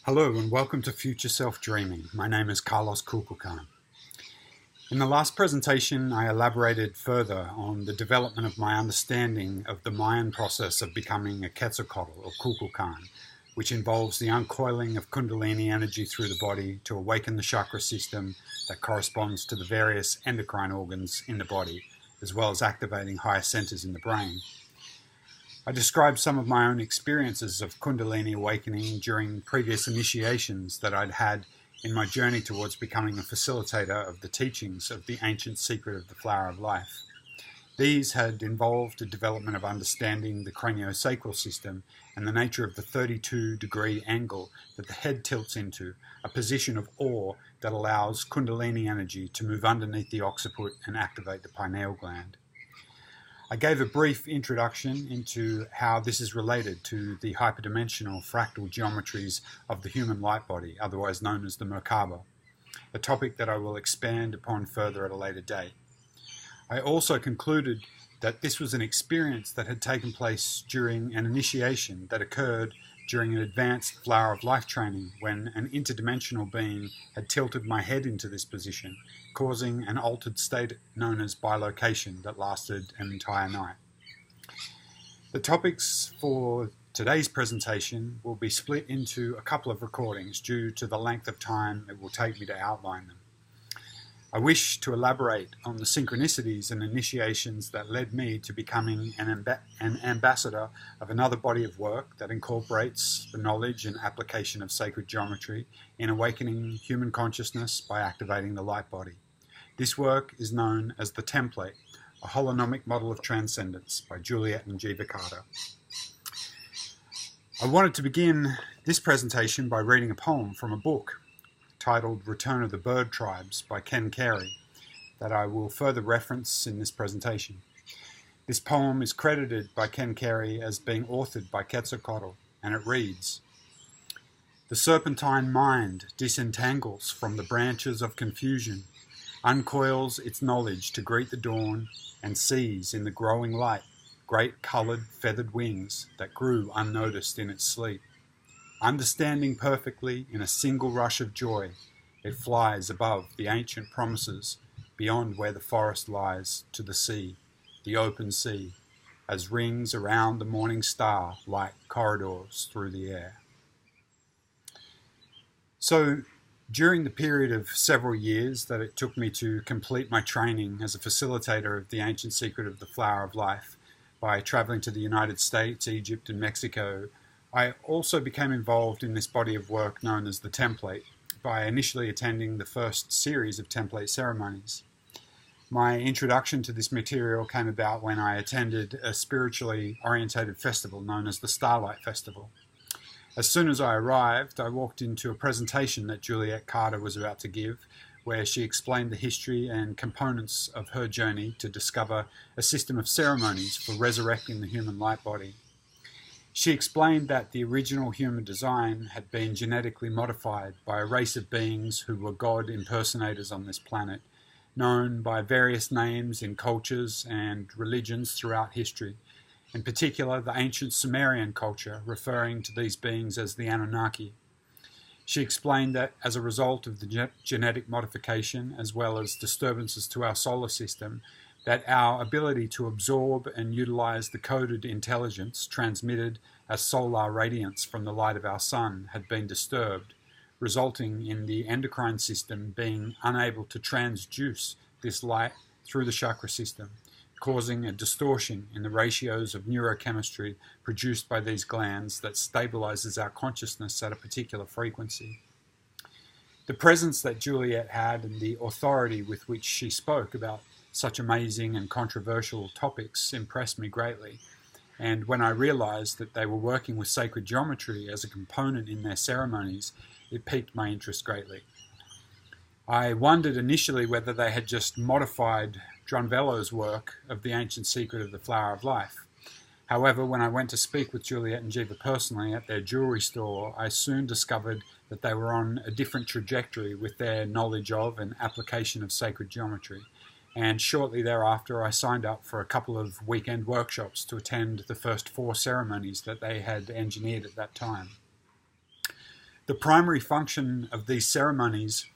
Hello and welcome to Future Self Dreaming. My name is Carlos Kukulkan. In the last presentation, I elaborated further on the development of my understanding of the Mayan process of becoming a Quetzalcoatl or Kukulkan, which involves the uncoiling of Kundalini energy through the body to awaken the chakra system that corresponds to the various endocrine organs in the body, as well as activating higher centers in the brain. I described some of my own experiences of Kundalini awakening during previous initiations that I'd had in my journey towards becoming a facilitator of the teachings of the ancient secret of the flower of life. These had involved a development of understanding the craniosacral system and the nature of the 32-degree angle that the head tilts into, a position of awe that allows Kundalini energy to move underneath the occiput and activate the pineal gland. I gave a brief introduction into how this is related to the hyperdimensional fractal geometries of the human light body, otherwise known as the Merkaba, a topic that I will expand upon further at a later date. I also concluded that this was an experience that had taken place during an initiation that occurred during an advanced flower of life training when an interdimensional being had tilted my head into this position, causing an altered state known as bilocation that lasted an entire night. The topics for today's presentation will be split into a couple of recordings due to the length of time it will take me to outline them. I wish to elaborate on the synchronicities and initiations that led me to becoming an ambassador of another body of work that incorporates the knowledge and application of sacred geometry in awakening human consciousness by activating the light body. This work is known as the Template, a holonomic model of transcendence by Juliet and Jiva Carter. I wanted to begin this presentation by reading a poem from a book titled Return of the Bird Tribes by Ken Carey that I will further reference in this presentation. This poem is credited by Ken Carey as being authored by Quetzalcoatl, and it reads, "The serpentine mind disentangles from the branches of confusion, uncoils its knowledge to greet the dawn, and sees in the growing light great coloured feathered wings that grew unnoticed in its sleep. Understanding perfectly in a single rush of joy, it flies above the ancient promises, beyond where the forest lies, to the sea, the open sea, as rings around the morning star like corridors through the air." So, during the period of several years that it took me to complete my training as a facilitator of the ancient secret of the flower of life by traveling to the United States, Egypt, and Mexico, I also became involved in this body of work known as the Template by initially attending the first series of template ceremonies. My introduction to this material came about when I attended a spiritually orientated festival known as the Starlight Festival. As soon as I arrived, I walked into a presentation that Juliet Carter was about to give, where she explained the history and components of her journey to discover a system of ceremonies for resurrecting the human light body. She explained that the original human design had been genetically modified by a race of beings who were God impersonators on this planet, known by various names in cultures and religions throughout history, in particular the ancient Sumerian culture, referring to these beings as the Anunnaki. She explained that as a result of the genetic modification, as well as disturbances to our solar system, that our ability to absorb and utilize the coded intelligence transmitted as solar radiance from the light of our sun had been disturbed, resulting in the endocrine system being unable to transduce this light through the chakra system, causing a distortion in the ratios of neurochemistry produced by these glands that stabilizes our consciousness at a particular frequency. The presence that Juliet had and the authority with which she spoke about such amazing and controversial topics impressed me greatly, and when I realized that they were working with sacred geometry as a component in their ceremonies, it piqued my interest greatly. I wondered initially whether they had just modified Dronvello's work of the ancient secret of the flower of life. However, when I went to speak with Juliet and Jiva personally at their jewelry store, I soon discovered that they were on a different trajectory with their knowledge of and application of sacred geometry. And shortly thereafter, I signed up for a couple of weekend workshops to attend the first 4 ceremonies that they had engineered at that time. The primary function of these ceremonies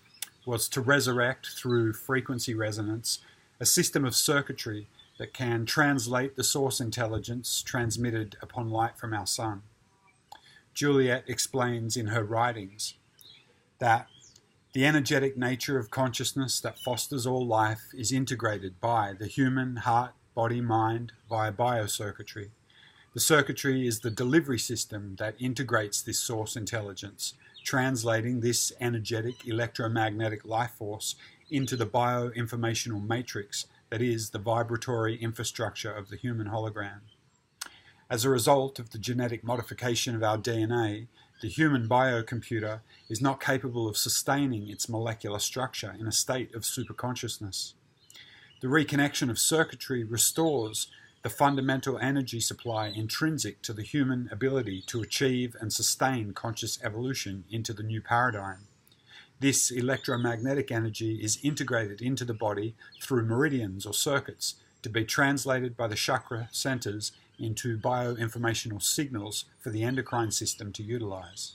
was to resurrect, through frequency resonance, a system of circuitry that can translate the source intelligence transmitted upon light from our sun. Juliet explains in her writings that the energetic nature of consciousness that fosters all life is integrated by the human heart, body, mind via bio-circuitry. The circuitry is the delivery system that integrates this source intelligence, translating this energetic electromagnetic life force into the bioinformational matrix that is the vibratory infrastructure of the human hologram. As a result of the genetic modification of our DNA, the human biocomputer is not capable of sustaining its molecular structure in a state of superconsciousness. The reconnection of circuitry restores the fundamental energy supply intrinsic to the human ability to achieve and sustain conscious evolution into the new paradigm. This electromagnetic energy is integrated into the body through meridians or circuits to be translated by the chakra centers into bioinformational signals for the endocrine system to utilize.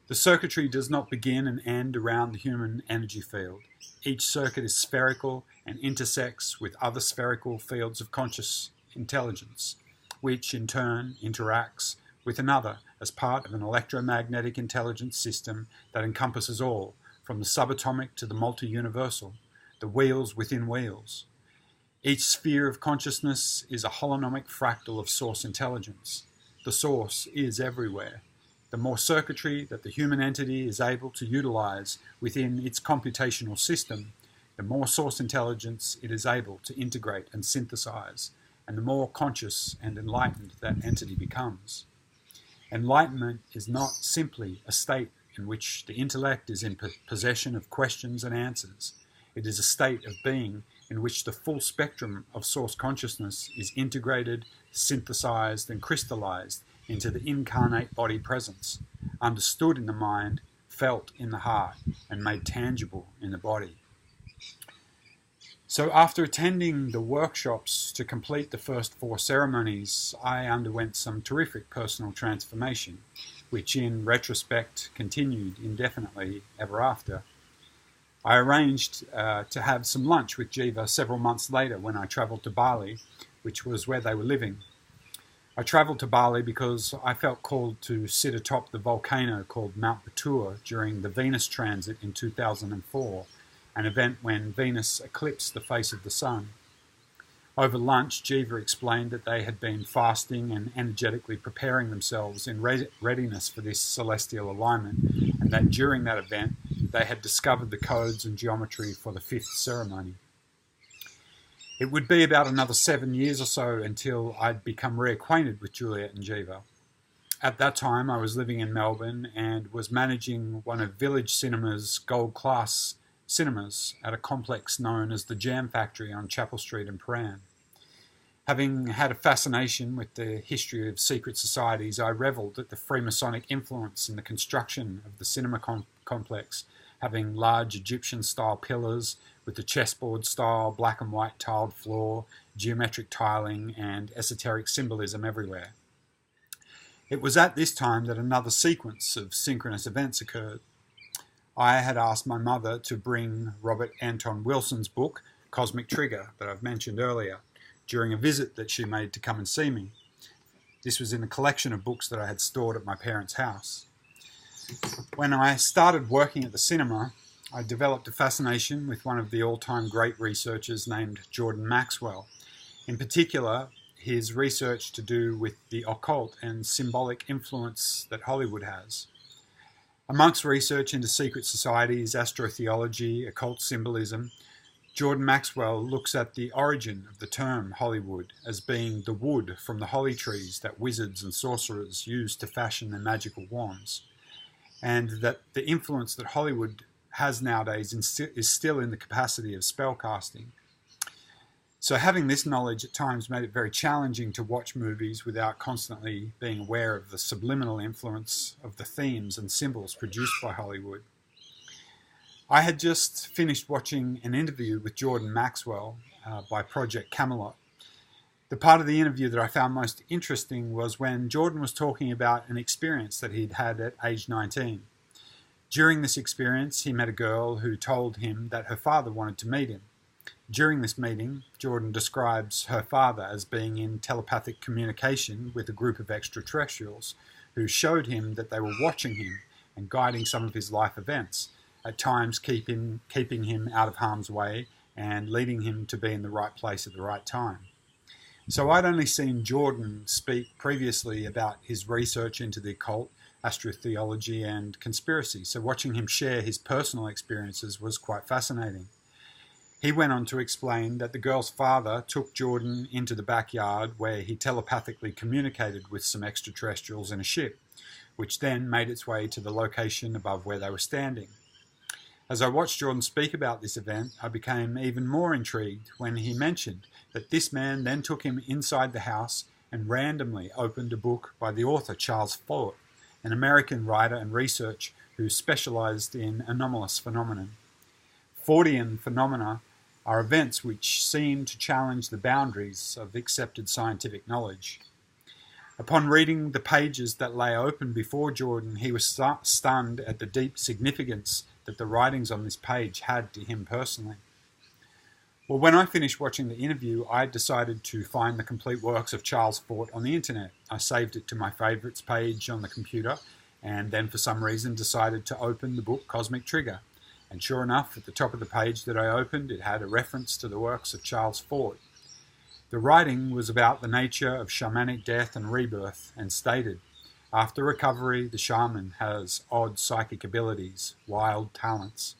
The circuitry does not begin and end around the human energy field. Each circuit is spherical and intersects with other spherical fields of conscious intelligence, which in turn interacts with another as part of an electromagnetic intelligence system that encompasses all, from the subatomic to the multi-universal, the wheels within wheels. Each sphere of consciousness is a holonomic fractal of source intelligence. The source is everywhere. The more circuitry that the human entity is able to utilize within its computational system, the more source intelligence it is able to integrate and synthesize, and the more conscious and enlightened that entity becomes. Enlightenment is not simply a state in which the intellect is in possession of questions and answers. It is a state of being in which the full spectrum of source consciousness is integrated, synthesized, and crystallized into the incarnate body presence, understood in the mind, felt in the heart, and made tangible in the body. So after attending the workshops to complete the first 4 ceremonies, I underwent some terrific personal transformation, which in retrospect continued indefinitely ever after. I arranged to have some lunch with Jiva several months later when I travelled to Bali, which was where they were living. I travelled to Bali because I felt called to sit atop the volcano called Mount Batur during the Venus transit in 2004, an event when Venus eclipsed the face of the sun. Over lunch, Jiva explained that they had been fasting and energetically preparing themselves in readiness for this celestial alignment, and that during that event they had discovered the codes and geometry for the 5th ceremony. It would be about another 7 years or so until I'd become reacquainted with Juliet and Jiva. At that time, I was living in Melbourne and was managing one of Village Cinema's gold-class cinemas at a complex known as the Jam Factory on Chapel Street in Prahran. Having had a fascination with the history of secret societies, I revelled at the Freemasonic influence in the construction of the cinema complex, having large Egyptian-style pillars with the chessboard-style black and white tiled floor, geometric tiling, and esoteric symbolism everywhere. It was at this time that another sequence of synchronous events occurred. I had asked my mother to bring Robert Anton Wilson's book, Cosmic Trigger, that I've mentioned earlier, during a visit that she made to come and see me. This was in a collection of books that I had stored at my parents' house. When I started working at the cinema, I developed a fascination with one of the all-time great researchers named Jordan Maxwell. In particular, his research to do with the occult and symbolic influence that Hollywood has. Amongst research into secret societies, astrotheology, occult symbolism, Jordan Maxwell looks at the origin of the term Hollywood as being the wood from the holly trees that wizards and sorcerers used to fashion their magical wands, and that the influence that Hollywood has nowadays is still in the capacity of spellcasting. So having this knowledge at times made it very challenging to watch movies without constantly being aware of the subliminal influence of the themes and symbols produced by Hollywood. I had just finished watching an interview with Jordan Maxwell by Project Camelot, The part of the interview that I found most interesting was when Jordan was talking about an experience that he'd had at age 19. During this experience, he met a girl who told him that her father wanted to meet him. During this meeting, Jordan describes her father as being in telepathic communication with a group of extraterrestrials who showed him that they were watching him and guiding some of his life events, at times keeping him out of harm's way and leading him to be in the right place at the right time. So I'd only seen Jordan speak previously about his research into the occult, astrotheology and conspiracy, so watching him share his personal experiences was quite fascinating. He went on to explain that the girl's father took Jordan into the backyard where he telepathically communicated with some extraterrestrials in a ship, which then made its way to the location above where they were standing. As I watched Jordan speak about this event, I became even more intrigued when he mentioned that this man then took him inside the house and randomly opened a book by the author Charles Fort, an American writer and researcher who specialized in anomalous phenomena. Fortean phenomena are events which seem to challenge the boundaries of accepted scientific knowledge. Upon reading the pages that lay open before Jordan, he was stunned at the deep significance that the writings on this page had to him personally. Well, when I finished watching the interview, I decided to find the complete works of Charles Fort on the internet. I saved it to my favourites page on the computer, and then for some reason decided to open the book Cosmic Trigger. And sure enough, at the top of the page that I opened, it had a reference to the works of Charles Fort. The writing was about the nature of shamanic death and rebirth, and stated, after recovery, the shaman has odd psychic abilities, wild talents.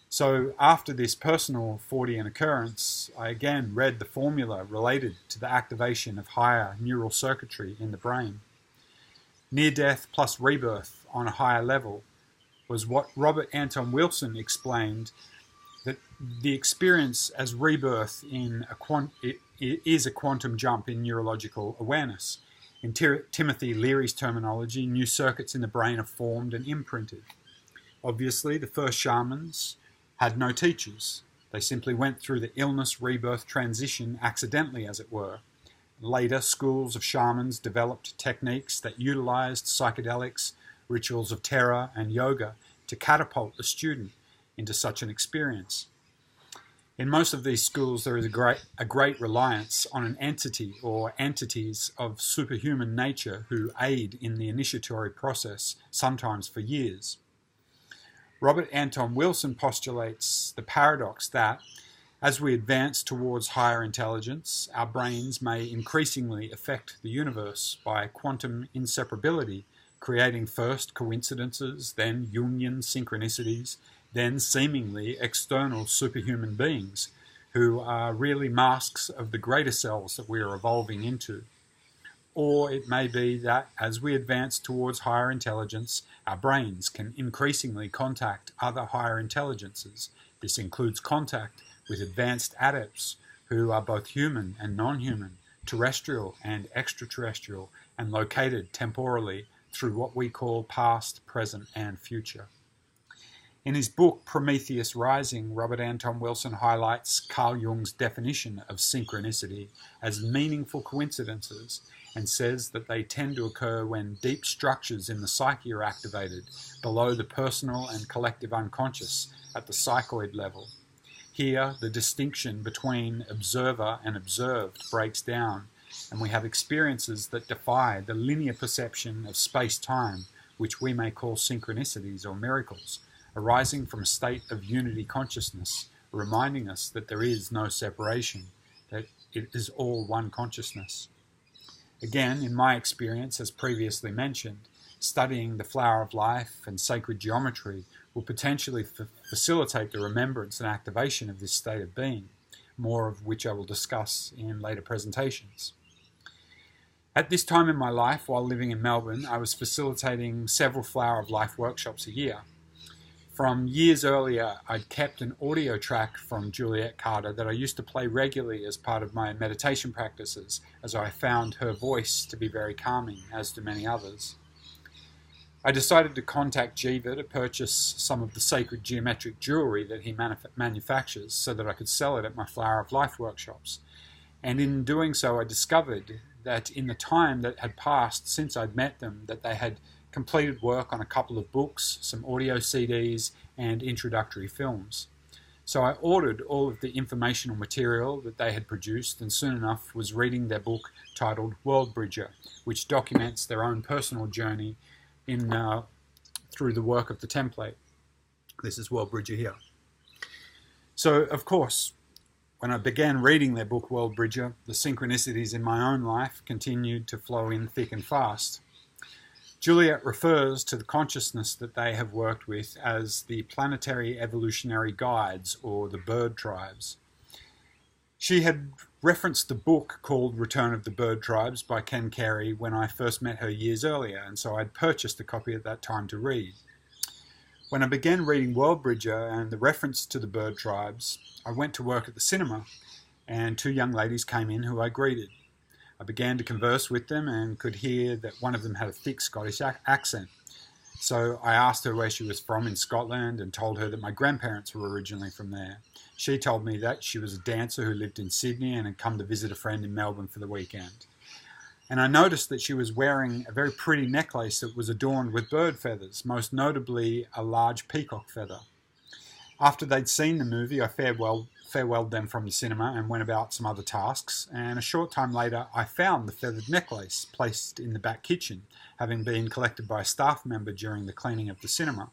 So after this personal Fortean occurrence, I again read the formula related to the activation of higher neural circuitry in the brain. Near death plus rebirth on a higher level was what Robert Anton Wilson explained, that the experience as rebirth is a quantum jump in neurological awareness. In Timothy Leary's terminology, new circuits in the brain are formed and imprinted. Obviously, the first shamans had no teachers. They simply went through the illness-rebirth transition accidentally, as it were. Later, schools of shamans developed techniques that utilized psychedelics, rituals of terror, and yoga to catapult the student into such an experience. In most of these schools, there is a great reliance on an entity or entities of superhuman nature who aid in the initiatory process, sometimes for years. Robert Anton Wilson postulates the paradox that, as we advance towards higher intelligence, our brains may increasingly affect the universe by quantum inseparability, creating first coincidences, then Jungian synchronicities, then seemingly external superhuman beings who are really masks of the greater selves that we are evolving into. Or it may be that as we advance towards higher intelligence, our brains can increasingly contact other higher intelligences. This includes contact with advanced adepts who are both human and non-human, terrestrial and extraterrestrial, and located temporally through what we call past, present, and future. In his book Prometheus Rising, Robert Anton Wilson highlights Carl Jung's definition of synchronicity as meaningful coincidences, and says that they tend to occur when deep structures in the psyche are activated below the personal and collective unconscious at the psychoid level. Here, the distinction between observer and observed breaks down, and we have experiences that defy the linear perception of space-time, which we may call synchronicities or miracles, arising from a state of unity consciousness, reminding us that there is no separation, that it is all one consciousness. Again, in my experience, as previously mentioned, studying the flower of life and sacred geometry will potentially facilitate the remembrance and activation of this state of being, more of which I will discuss in later presentations. At this time in my life, while living in Melbourne, I was facilitating several Flower of Life workshops a year. From years earlier, I'd kept an audio track from Juliet Carter that I used to play regularly as part of my meditation practices, as I found her voice to be very calming, as do many others. I decided to contact Jiva to purchase some of the sacred geometric jewellery that he manufactures so that I could sell it at my Flower of Life workshops. And in doing so, I discovered that in the time that had passed since I'd met them, that they had completed work on a couple of books, some audio CDs, and introductory films. So I ordered all of the informational material that they had produced, and soon enough was reading their book titled World Bridger, which documents their own personal journey through the work of the template. This is World Bridger here. So, of course, when I began reading their book World Bridger, the synchronicities in my own life continued to flow in thick and fast. Juliet refers to the consciousness that they have worked with as the planetary evolutionary guides, or the bird tribes. She had referenced the book called Return of the Bird Tribes by Ken Carey when I first met her years earlier, and so I'd purchased a copy at that time to read. When I began reading World Bridger and the reference to the bird tribes, I went to work at the cinema, and two young ladies came in who I greeted. I began to converse with them and could hear that one of them had a thick Scottish accent. So I asked her where she was from in Scotland and told her that my grandparents were originally from there. She told me that she was a dancer who lived in Sydney and had come to visit a friend in Melbourne for the weekend. And I noticed that she was wearing a very pretty necklace that was adorned with bird feathers, most notably a large peacock feather. After they'd seen the movie, I farewelled them from the cinema and went about some other tasks, and a short time later I found the feathered necklace placed in the back kitchen, having been collected by a staff member during the cleaning of the cinema.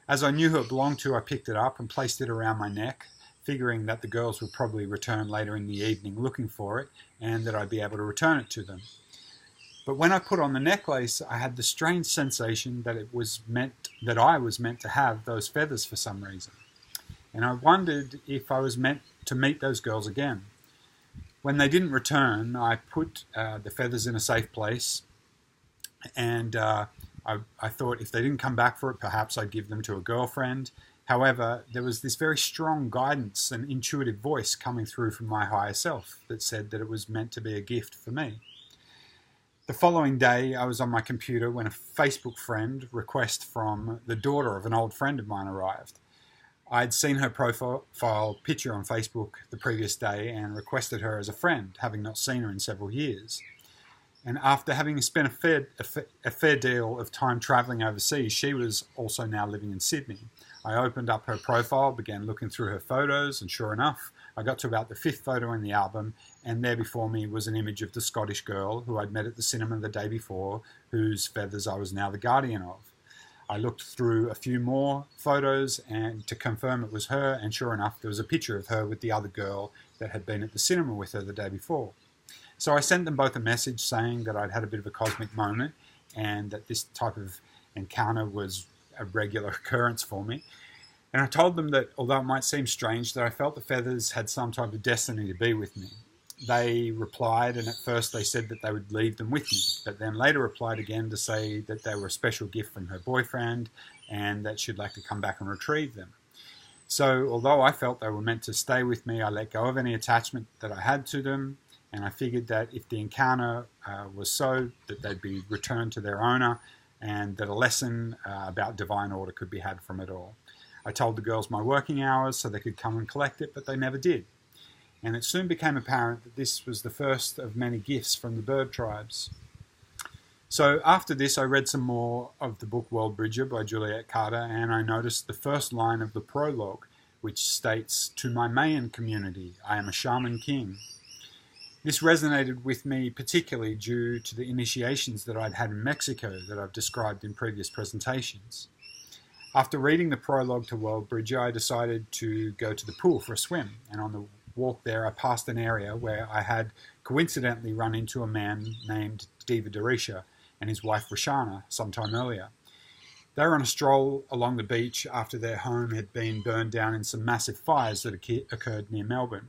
As I knew who it belonged to, I picked it up and placed it around my neck, figuring that the girls would probably return later in the evening looking for it, and that I'd be able to return it to them. But when I put on the necklace, I had the strange sensation that I was meant to have those feathers for some reason. And I wondered if I was meant to meet those girls again. When they didn't return, I put the feathers in a safe place, and I thought if they didn't come back for it, perhaps I'd give them to a girlfriend. However, there was this very strong guidance and intuitive voice coming through from my higher self that said that it was meant to be a gift for me. The following day, I was on my computer when a Facebook friend request from the daughter of an old friend of mine arrived. I'd seen her profile picture on Facebook the previous day and requested her as a friend, having not seen her in several years. And after having spent a fair deal of time travelling overseas, she was also now living in Sydney. I opened up her profile, began looking through her photos, and sure enough, I got to about the 5th photo in the album, and there before me was an image of the Scottish girl who I'd met at the cinema the day before, whose feathers I was now the guardian of. I looked through a few more photos and to confirm it was her, and sure enough, there was a picture of her with the other girl that had been at the cinema with her the day before. So I sent them both a message saying that I'd had a bit of a cosmic moment and that this type of encounter was a regular occurrence for me. And I told them that, although it might seem strange, that I felt the feathers had some type of destiny to be with me. They replied, and at first they said that they would leave them with me, but then later replied again to say that they were a special gift from her boyfriend and that she'd like to come back and retrieve them. So although I felt they were meant to stay with me, I let go of any attachment that I had to them, and I figured that if the encounter was so, that they'd be returned to their owner and that a lesson about divine order could be had from it all. I told the girls my working hours so they could come and collect it, but they never did. And it soon became apparent that this was the first of many gifts from the bird tribes. So after this, I read some more of the book World Bridger by Juliet Carter, and I noticed the first line of the prologue, which states, "To my Mayan community, I am a shaman king." This resonated with me particularly due to the initiations that I'd had in Mexico that I've described in previous presentations. After reading the prologue to World Bridger, I decided to go to the pool for a swim, and on the walk there I passed an area where I had coincidentally run into a man named Diva Dorisha and his wife Roshana sometime earlier. They were on a stroll along the beach after their home had been burned down in some massive fires that occurred near Melbourne.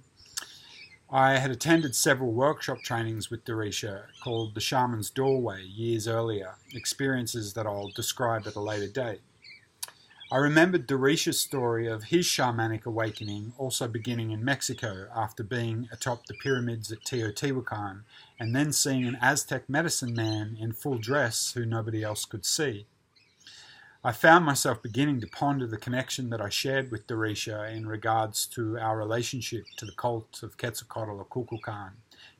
I had attended several workshop trainings with Dorisha called The Shaman's Doorway years earlier, experiences that I'll describe at a later date. I remembered Dorisha's story of his shamanic awakening also beginning in Mexico after being atop the pyramids at Teotihuacan and then seeing an Aztec medicine man in full dress who nobody else could see. I found myself beginning to ponder the connection that I shared with Dorisha in regards to our relationship to the cult of Quetzalcoatl or Kukulkan,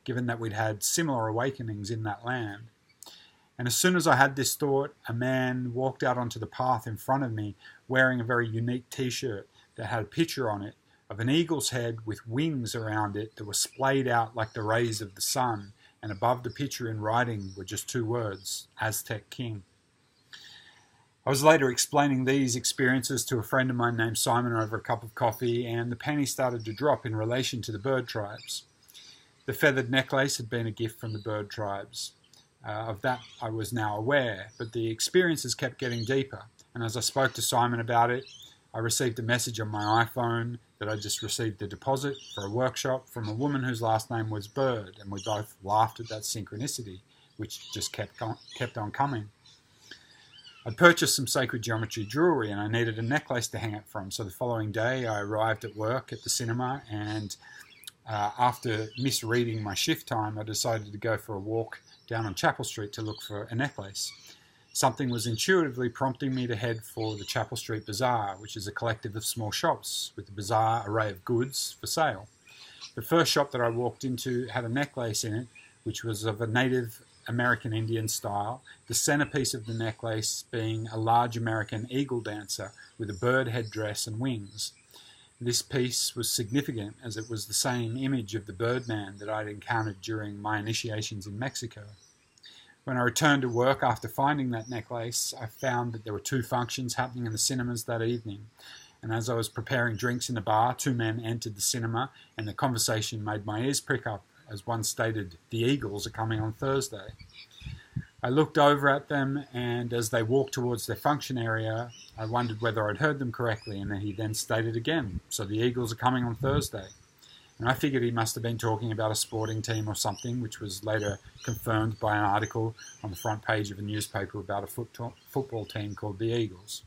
given that we'd had similar awakenings in that land. And as soon as I had this thought, a man walked out onto the path in front of me wearing a very unique t-shirt that had a picture on it of an eagle's head with wings around it that were splayed out like the rays of the sun, and above the picture in writing were just two words, Aztec King. I was later explaining these experiences to a friend of mine named Simon over a cup of coffee, and the penny started to drop in relation to the bird tribes. The feathered necklace had been a gift from the bird tribes. Of that I was now aware, but the experiences kept getting deeper, and as I spoke to Simon about it, I received a message on my iPhone that I just received a deposit for a workshop from a woman whose last name was Bird, and we both laughed at that synchronicity, which just kept on coming. I'd purchased some sacred geometry jewellery and I needed a necklace to hang it from, so the following day I arrived at work at the cinema, and after misreading my shift time, I decided to go for a walk down on Chapel Street to look for a necklace. Something was intuitively prompting me to head for the Chapel Street Bazaar, which is a collective of small shops with a bizarre array of goods for sale. The first shop that I walked into had a necklace in it, which was of a Native American Indian style, the centerpiece of the necklace being a large American eagle dancer with a bird headdress and wings. This piece was significant as it was the same image of the Birdman that I'd encountered during my initiations in Mexico. When I returned to work after finding that necklace, I found that there were two functions happening in the cinemas that evening. And as I was preparing drinks in the bar, two men entered the cinema, and the conversation made my ears prick up as one stated, "The Eagles are coming on Thursday." I looked over at them, and as they walked towards their function area, I wondered whether I'd heard them correctly, and he then stated again, "So the Eagles are coming on Thursday." And I figured he must have been talking about a sporting team or something, which was later confirmed by an article on the front page of a newspaper about a football team called the Eagles.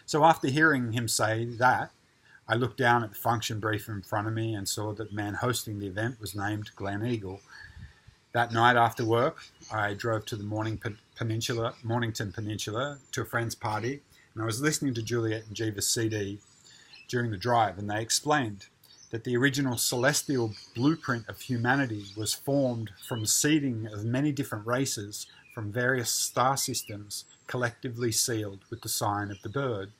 So after hearing him say that, I looked down at the function brief in front of me and saw that the man hosting the event was named Glenn Eagle. That night after work, I drove to the Mornington Peninsula to a friend's party, and I was listening to Juliet and Jeeva's CD during the drive, and they explained that the original celestial blueprint of humanity was formed from the seeding of many different races from various star systems collectively sealed with the sign of the bird.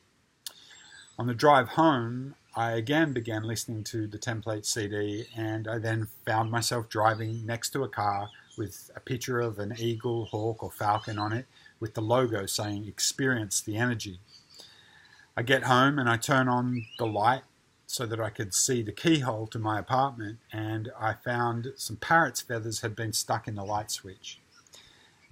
On the drive home, I again began listening to the template CD, and I then found myself driving next to a car with a picture of an eagle, hawk or falcon on it with the logo saying "Experience the Energy." I get home and I turn on the light so that I could see the keyhole to my apartment, and I found some parrot's feathers had been stuck in the light switch.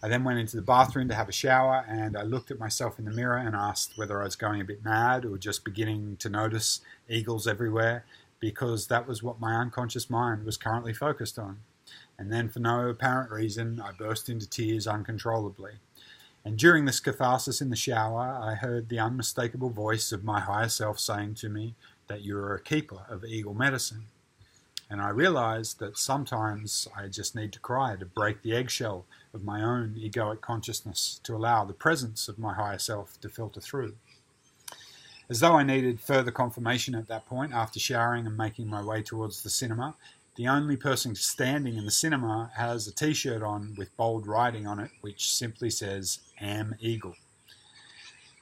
I then went into the bathroom to have a shower, and I looked at myself in the mirror and asked whether I was going a bit mad or just beginning to notice eagles everywhere, because that was what my unconscious mind was currently focused on. And then for no apparent reason, I burst into tears uncontrollably. And during this catharsis in the shower, I heard the unmistakable voice of my higher self saying to me that you are a keeper of eagle medicine. And I realized that sometimes I just need to cry to break the eggshell of my own egoic consciousness to allow the presence of my higher self to filter through. As though I needed further confirmation at that point, after showering and making my way towards the cinema, the only person standing in the cinema has a t-shirt on with bold writing on it, which simply says, "Am Eagle."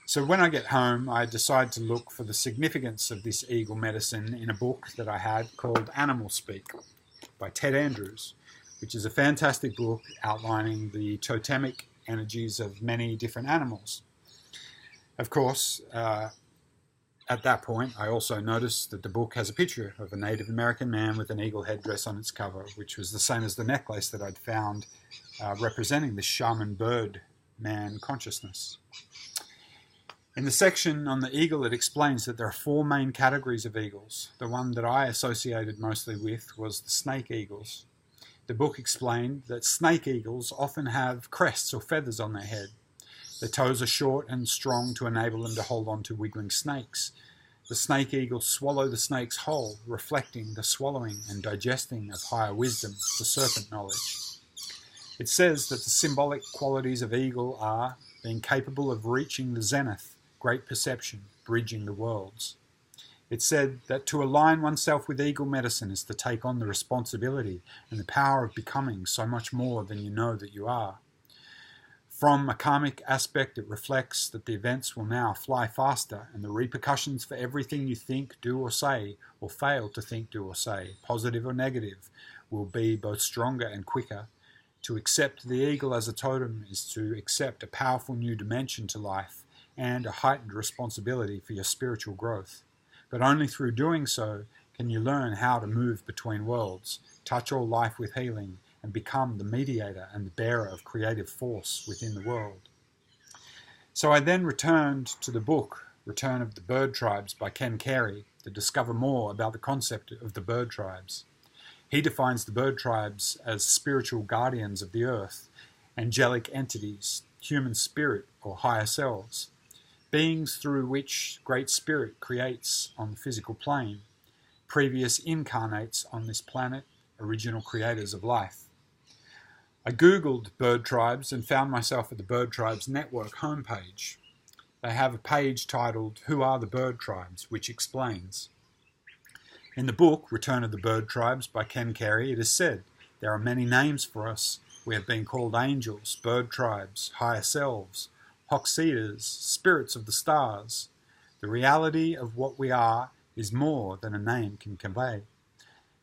So when I get home, I decide to look for the significance of this eagle medicine in a book that I had called Animal Speak by Ted Andrews, which is a fantastic book outlining the totemic energies of many different animals. Of course, at that point, I also noticed that the book has a picture of a Native American man with an eagle headdress on its cover, which was the same as the necklace that I'd found representing the shaman bird man consciousness. In the section on the eagle, it explains that there are four main categories of eagles. The one that I associated mostly with was the snake eagles. The book explained that snake eagles often have crests or feathers on their head. Their toes are short and strong to enable them to hold on to wiggling snakes. The snake eagles swallow the snakes whole, reflecting the swallowing and digesting of higher wisdom, the serpent knowledge. It says that the symbolic qualities of eagle are being capable of reaching the zenith, great perception, bridging the worlds. It said that to align oneself with eagle medicine is to take on the responsibility and the power of becoming so much more than you know that you are. From a karmic aspect, it reflects that the events will now fly faster, and the repercussions for everything you think, do or say, or fail to think, do or say, positive or negative, will be both stronger and quicker. To accept the eagle as a totem is to accept a powerful new dimension to life and a heightened responsibility for your spiritual growth. But only through doing so can you learn how to move between worlds, touch all life with healing, and become the mediator and the bearer of creative force within the world. So I then returned to the book, Return of the Bird Tribes by Ken Carey, to discover more about the concept of the bird tribes. He defines the bird tribes as spiritual guardians of the earth, angelic entities, human spirit or higher selves, beings through which Great Spirit creates on the physical plane, previous incarnates on this planet, original creators of life. I googled bird tribes and found myself at the Bird Tribes Network homepage. They have a page titled Who Are the Bird Tribes, which explains. In the book, Return of the Bird Tribes by Ken Carey, it is said, there are many names for us. We have been called angels, bird tribes, higher selves, Hoxetas, spirits of the stars. The reality of what we are is more than a name can convey.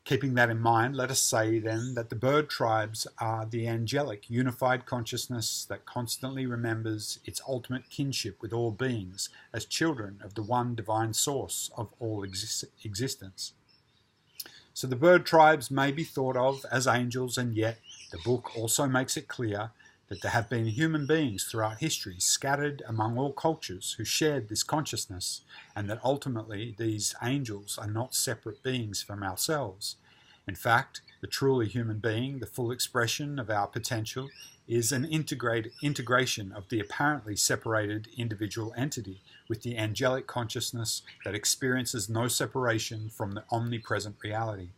Keeping that in mind, let us say then that the bird tribes are the angelic, unified consciousness that constantly remembers its ultimate kinship with all beings as children of the one divine source of all existence. So the bird tribes may be thought of as angels, and yet the book also makes it clear that there have been human beings throughout history scattered among all cultures who shared this consciousness, and that ultimately these angels are not separate beings from ourselves. In fact, the truly human being, the full expression of our potential, is an integration of the apparently separated individual entity with the angelic consciousness that experiences no separation from the omnipresent reality.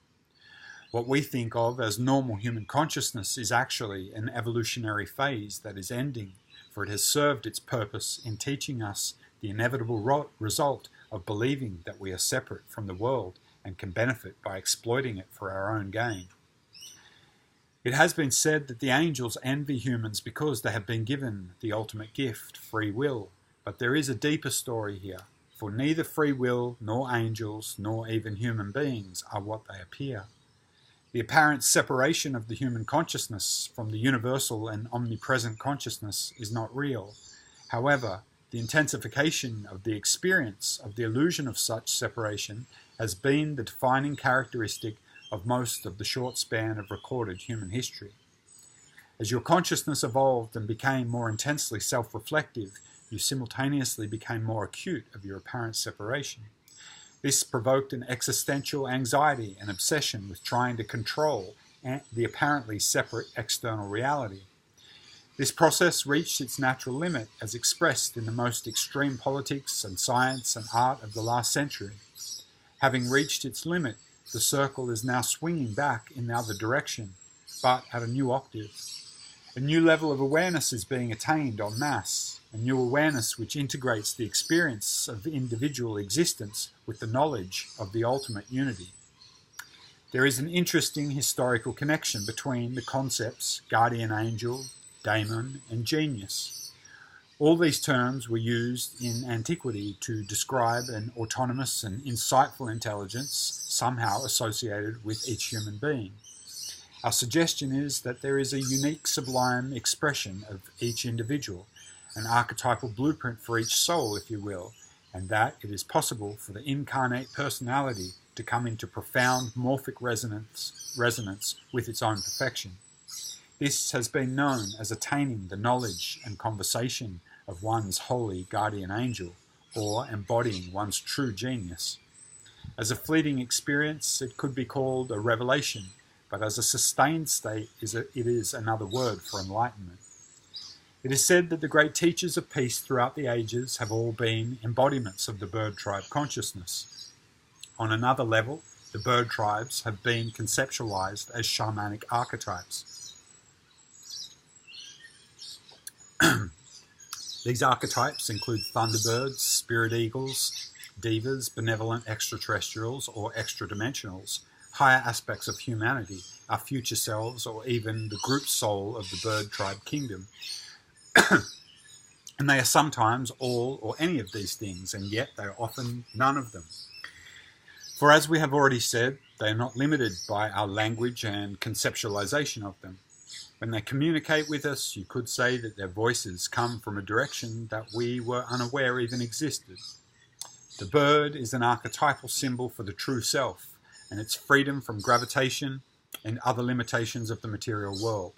What we think of as normal human consciousness is actually an evolutionary phase that is ending, for it has served its purpose in teaching us the inevitable result of believing that we are separate from the world and can benefit by exploiting it for our own gain. It has been said that the angels envy humans because they have been given the ultimate gift, free will, but there is a deeper story here, for neither free will nor angels nor even human beings are what they appear. The apparent separation of the human consciousness from the universal and omnipresent consciousness is not real. However, the intensification of the experience of the illusion of such separation has been the defining characteristic of most of the short span of recorded human history. As your consciousness evolved and became more intensely self-reflective, you simultaneously became more acute of your apparent separation. This provoked an existential anxiety and obsession with trying to control the apparently separate external reality. This process reached its natural limit as expressed in the most extreme politics and science and art of the last century. Having reached its limit, the circle is now swinging back in the other direction, but at a new octave. A new level of awareness is being attained en masse, a new awareness which integrates the experience of individual existence with the knowledge of the ultimate unity. There is an interesting historical connection between the concepts guardian angel, daemon, and genius. All these terms were used in antiquity to describe an autonomous and insightful intelligence somehow associated with each human being. Our suggestion is that there is a unique sublime expression of each individual, an archetypal blueprint for each soul, if you will, and that it is possible for the incarnate personality to come into profound morphic resonance with its own perfection. This has been known as attaining the knowledge and conversation of one's holy guardian angel, or embodying one's true genius. As a fleeting experience, it could be called a revelation, but as a sustained state, it is another word for enlightenment. It is said that the great teachers of peace throughout the ages have all been embodiments of the bird tribe consciousness. On another level, the bird tribes have been conceptualized as shamanic archetypes. These archetypes include thunderbirds, spirit eagles, divas, benevolent extraterrestrials or extra-dimensionals, higher aspects of humanity, our future selves, or even the group soul of the bird tribe kingdom. And they are sometimes all or any of these things, and yet they are often none of them. For as we have already said, they are not limited by our language and conceptualization of them. When they communicate with us, you could say that their voices come from a direction that we were unaware even existed. The bird is an archetypal symbol for the true self and its freedom from gravitation and other limitations of the material world.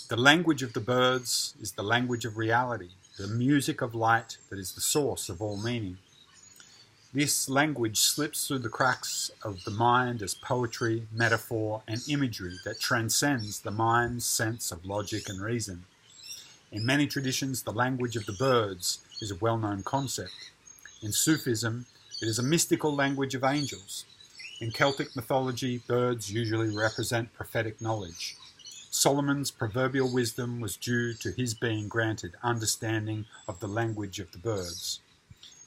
The language of the birds is the language of reality, the music of light that is the source of all meaning. This language slips through the cracks of the mind as poetry, metaphor, and imagery that transcends the mind's sense of logic and reason. In many traditions, the language of the birds is a well-known concept. In Sufism, it is a mystical language of angels. In Celtic mythology, birds usually represent prophetic knowledge. Solomon's proverbial wisdom was due to his being granted understanding of the language of the birds.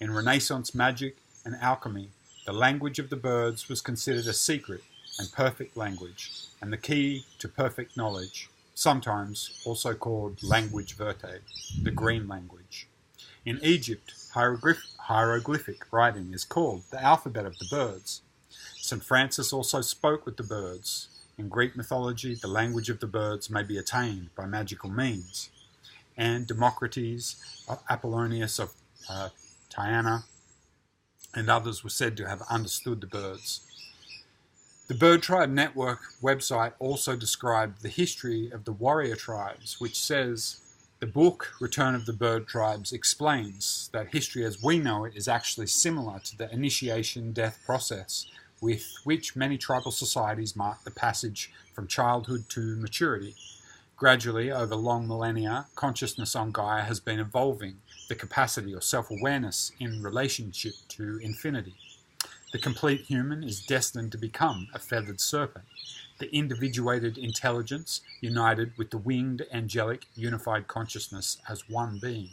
In Renaissance magic and alchemy, the language of the birds was considered a secret and perfect language, and the key to perfect knowledge, sometimes also called language verte, the green language. In Egypt, hieroglyphic writing is called the alphabet of the birds. St. Francis also spoke with the birds. In Greek mythology, the language of the birds may be attained by magical means. And Democritus, Apollonius of Tyana, and others were said to have understood the birds. The Bird Tribe Network website also described the history of the warrior tribes, which says, the book Return of the Bird Tribes explains that history as we know it is actually similar to the initiation-death process with which many tribal societies mark the passage from childhood to maturity. Gradually, over long millennia, consciousness on Gaia has been evolving the capacity or self-awareness in relationship to infinity. The complete human is destined to become a feathered serpent, the individuated intelligence united with the winged angelic unified consciousness as one being.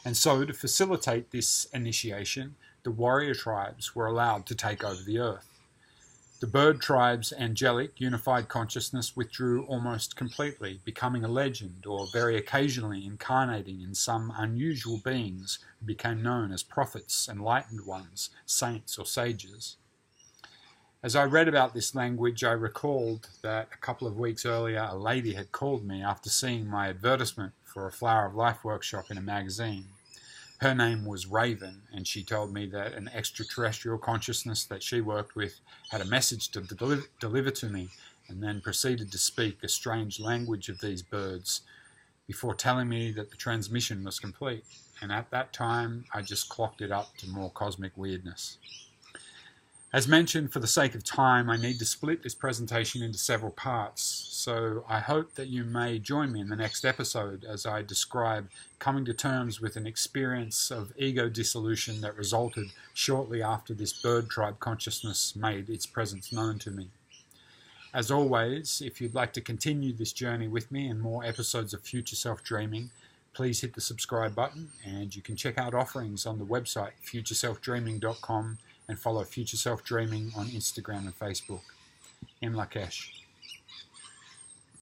And so, to facilitate this initiation, the warrior tribes were allowed to take over the earth. The bird tribe's angelic unified consciousness withdrew almost completely, becoming a legend or very occasionally incarnating in some unusual beings who became known as prophets, enlightened ones, saints or sages. As I read about this language, I recalled that a couple of weeks earlier a lady had called me after seeing my advertisement for a Flower of Life workshop in a magazine. Her name was Raven, and she told me that an extraterrestrial consciousness that she worked with had a message to deliver to me, and then proceeded to speak a strange language of these birds before telling me that the transmission was complete. And at that time, I just clocked it up to more cosmic weirdness. As mentioned, for the sake of time, I need to split this presentation into several parts, so I hope that you may join me in the next episode as I describe coming to terms with an experience of ego dissolution that resulted shortly after this bird tribe consciousness made its presence known to me. As always, if you'd like to continue this journey with me and more episodes of Future Self Dreaming, please hit the subscribe button, and you can check out offerings on the website futureselfdreaming.com and follow Future Self Dreaming on Instagram and Facebook. In Lakesh.